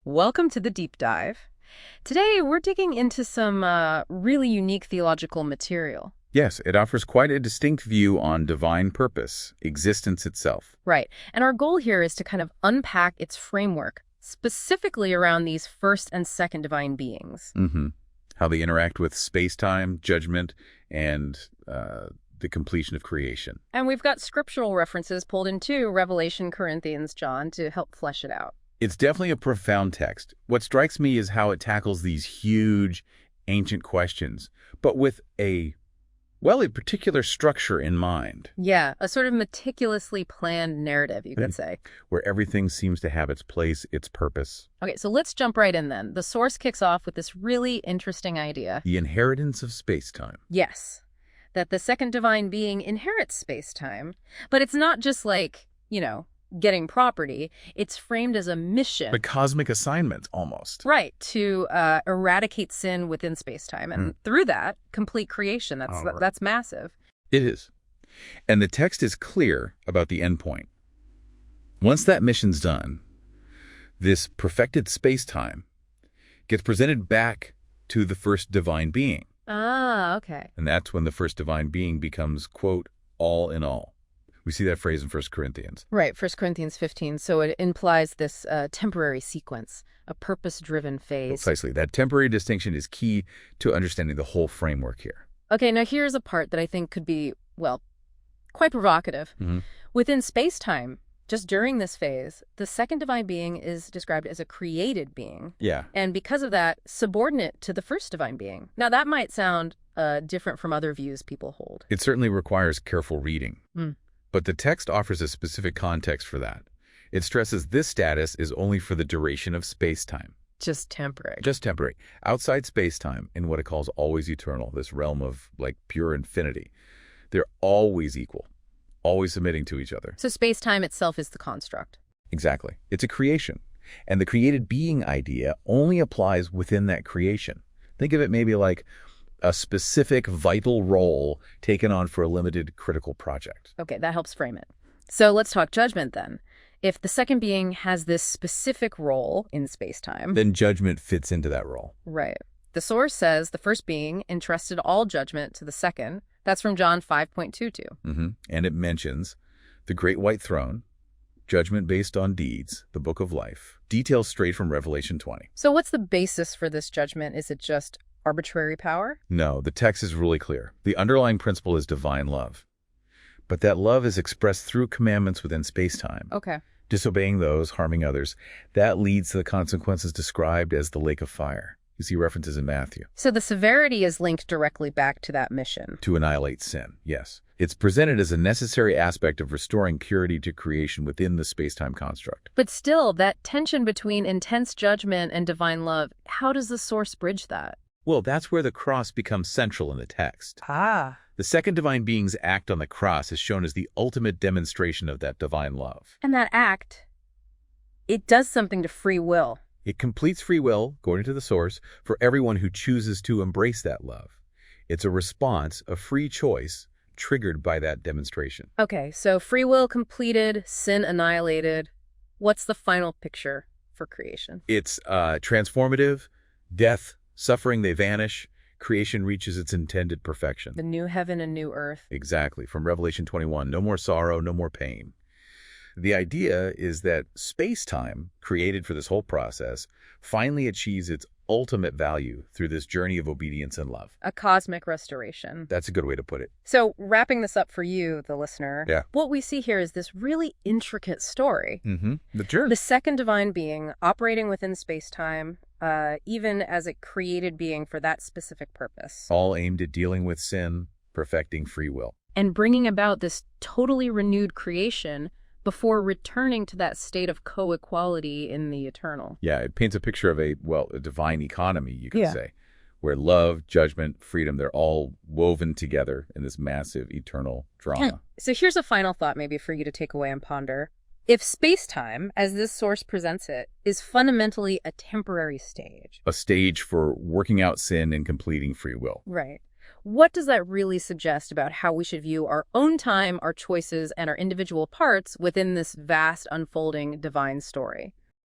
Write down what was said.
Welcome to the deep dive. Today, we're digging into some really unique theological material. Yes, it offers quite a distinct view on divine purpose, existence itself. Right. And our goal here is to kind of unpack its framework, specifically around these first and second divine beings. How they interact with space-time, judgment, and the completion of creation. And we've got scriptural references pulled into Revelation, Corinthians, John to help flesh it out. It's definitely a profound text. What strikes me is how it tackles these huge, ancient questions, but with a particular structure in mind. Yeah, a sort of meticulously planned narrative, you could say. Where everything seems to have its place, its purpose. Okay, so let's jump right in then. The source kicks off with this really interesting idea. The inheritance of space-time. Yes, that the second divine being inherits space-time, but it's not just like, getting property. It's framed as a mission. A cosmic assignment, almost. Right, to eradicate sin within space-time. And through that, complete creation. That's massive. It is. And the text is clear about the end point. Once that mission's done, this perfected space-time gets presented back to the first divine being. Ah, okay. And that's when the first divine being becomes, quote, all in all. We see that phrase in 1 Corinthians. Right, 1 Corinthians 15. So it implies this temporary sequence, a purpose-driven phase. Precisely. That temporary distinction is key to understanding the whole framework here. Okay, now here's a part that I think could be, quite provocative. Within space-time, just during this phase, the second divine being is described as a created being. Yeah. And because of that, subordinate to the first divine being. Now, that might sound different from other views people hold. It certainly requires careful reading. But the text offers a specific context for that. It stresses this status is only for the duration of space-time. Just temporary. Just temporary. Outside space-time, in what it calls always eternal, this realm of, pure infinity, they're always equal, always submitting to each other. So space-time itself is the construct. Exactly. It's a creation. And the created being idea only applies within that creation. Think of it maybe like a specific vital role taken on for a limited critical project. Okay, that helps frame it. So let's talk judgment then. If the second being has this specific role in space-time, then judgment fits into that role. Right. The source says the first being entrusted all judgment to the second. That's from John 5.22. And it mentions the great white throne, judgment based on deeds, the book of life, details straight from Revelation 20. So what's the basis for this judgment? Is it just arbitrary power? No, the text is really clear. The underlying principle is divine love. But that love is expressed through commandments within space-time. Okay. Disobeying those, harming others. That leads to the consequences described as the lake of fire. You see references in Matthew. So the severity is linked directly back to that mission. To annihilate sin, yes. It's presented as a necessary aspect of restoring purity to creation within the space-time construct. But still, that tension between intense judgment and divine love, how does the source bridge that? Well, that's where the cross becomes central in the text. Ah. The second divine being's act on the cross is shown as the ultimate demonstration of that divine love. And that act, it does something to free will. It completes free will, according to the source, for everyone who chooses to embrace that love. It's a response, a free choice, triggered by that demonstration. Okay, so free will completed, sin annihilated. What's the final picture for creation? It's transformative, death, suffering, they vanish. Creation reaches its intended perfection. The new heaven and new earth. Exactly. From Revelation 21, no more sorrow, no more pain. The idea is that space-time, created for this whole process, finally achieves its ultimate value through this journey of obedience and love. A cosmic restoration. That's a good way to put it. So wrapping this up for you, the listener, what we see here is this really intricate story. The journey. The second divine being operating within space-time, even as a created being for that specific purpose. All aimed at dealing with sin, perfecting free will. And bringing about this totally renewed creation before returning to that state of co-equality in the eternal. Yeah, it paints a picture of a divine economy, you could say, where love, judgment, freedom, they're all woven together in this massive eternal drama. So here's a final thought maybe for you to take away and ponder. If space-time, as this source presents it, is fundamentally a temporary stage. A stage for working out sin and completing free will. Right. What does that really suggest about how we should view our own time, our choices, and our individual parts within this vast unfolding divine story?